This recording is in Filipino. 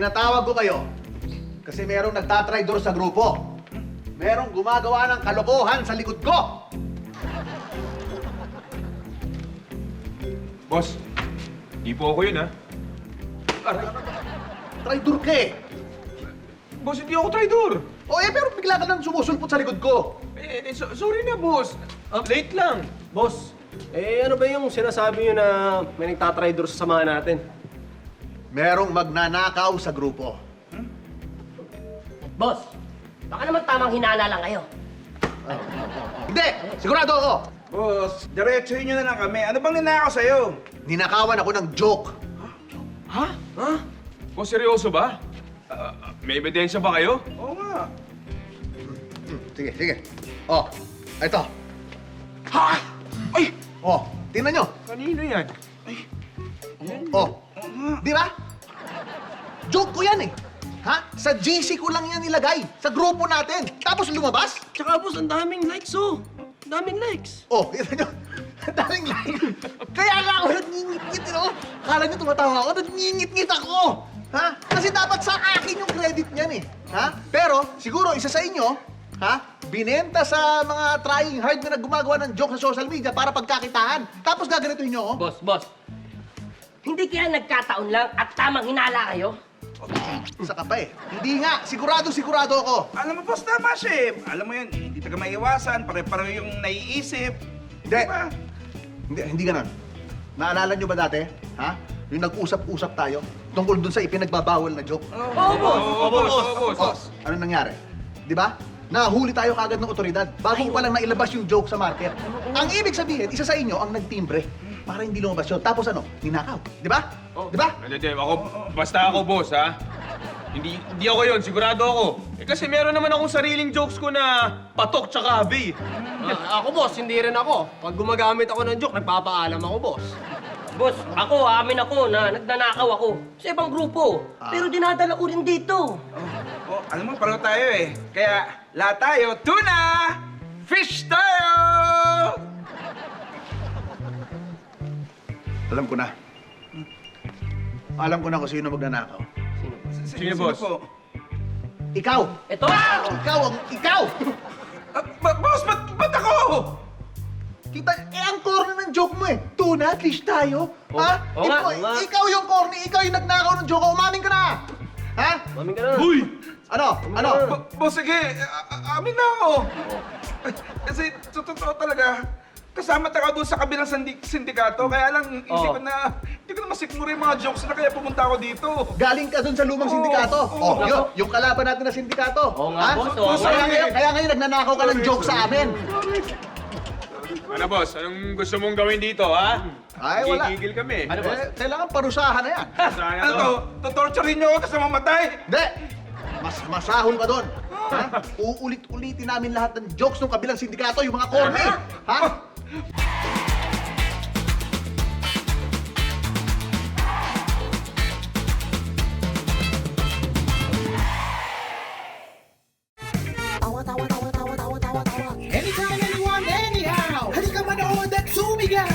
Pinatawag ko kayo kasi merong nagtatraidor sa grupo. Merong gumagawa ng kalokohan sa likod ko. Boss, di po ako yun, ha? Aray. Traidor ka eh. Boss, hindi ako traidor. Pero bigla ka nang sumusulpot sa likod ko. Sorry na, boss. Late lang. Boss, ano ba yung sinasabi nyo na may nagtatraidor sa samahan natin? Merong magnanakaw sa grupo. Boss, baka naman tamang hinala lang kayo. Hindi! Sigurado ako! Boss, diretsuhin nyo na lang kami. Ano bang ninakaw sa'yo? Ninakawan ako ng joke. Ha? Boss, seryoso ba? May ebidensya ba kayo? Oo nga. Sige, sige. Oh, ito. Ha? Ay! Oh, tingnan nyo. Kanino yan? Oh, di ba? Joke ko yan eh. Ha? Sa GC ko lang yan nilagay. Sa grupo natin. Tapos lumabas? Tsaka boss, ang daming likes oh. Ang daming likes. Oh, ito nyo. Ang daming like. Kaya nga ako nagngingit-ngit, no? Akala nyo tumatawa ako, nagngingit-ngit ako. Ha? Kasi dapat sa akin yung credit niyan eh. Ha? Pero, siguro, isa sa inyo, ha? Binenta sa mga trying hard na gumagawa ng joke sa social media para pagkakitaan. Tapos gaganituhin nyo ako. Boss, hindi kaya nagkataon lang at tamang hinala kayo? Isa ka pa eh. Hindi nga. Sigurado ako. Alam mo, boss, tama siya eh. Alam mo yun, hindi taga maiwasan. Pare-pareho yung naiisip. Hindi. Di ba? Hindi ganun. Naalala nyo ba dati? Ha? Yung nag-usap-usap tayo tungkol dun sa ipinagbabawal na joke. Oo, boss. Boss. Ano nangyari? Di ba? Nahuli tayo kagad ng otoridad bago ko palang nailabas yung joke sa market. Ang ibig sabihin, isa sa inyo ang nagtimbre para hindi lumabas yun. Tapos ano? Ninakaw. Di ba? Di ba? Hindi, basta ako, boss, ha? Hindi ako yun, sigurado ako. Kasi meron naman akong sariling jokes ko na patok tsaka habi. Ako boss, hindi rin ako. Pag gumagamit ako ng joke, nagpapaalam ako boss. Boss, amin ako na nagnanakaw ako sa ibang grupo. Pero dinadala ko rin dito. Oh, alam mo, pareho tayo eh. Kaya, lahat tayo, tuna! Fish tayo! Alam ko na. Alam ko na kung sino magnanakaw. Sino, boss? po? Ikaw! Ito! Ikaw! Boss, ba't ako? Kita, ang corny ng joke mo eh. Tuna, fish tayo. Ha? Oo nga, oo nga. Ikaw yung corny, ikaw yung nagnakaw ng joke. Umamin ka na! Ha? Mamin ka na. Uy! Ano? Boss, sige, amin na ako. Kasi, sa totoo talaga, kasama tayo doon sa kabilang sindikato. Kaya lang, isip ko na, hindi ko na masikmura yung mga jokes na kaya pumunta ako dito. Galing ka dun sa lumang sindikato. Oo. Yung kalaban natin na sindikato. Oo nga, boss, oo nga. Kaya ngayon nagnanakaw ka ng joke sa amin. Ano, boss? Anong gusto mong gawin dito, ha? Ay, wala. Gigigil kami. Kailangan parusahan na yan. Sana Ano to? Tutorturein niyo ako tapos mamatay? Hindi! Mas masahol ka doon. Ha? Uulit-ulitin namin lahat ng jokes ng kabilang sindikato, yung mga corny. Ha? Anytime, anyone, anyhow. Halika manood at sumigaw.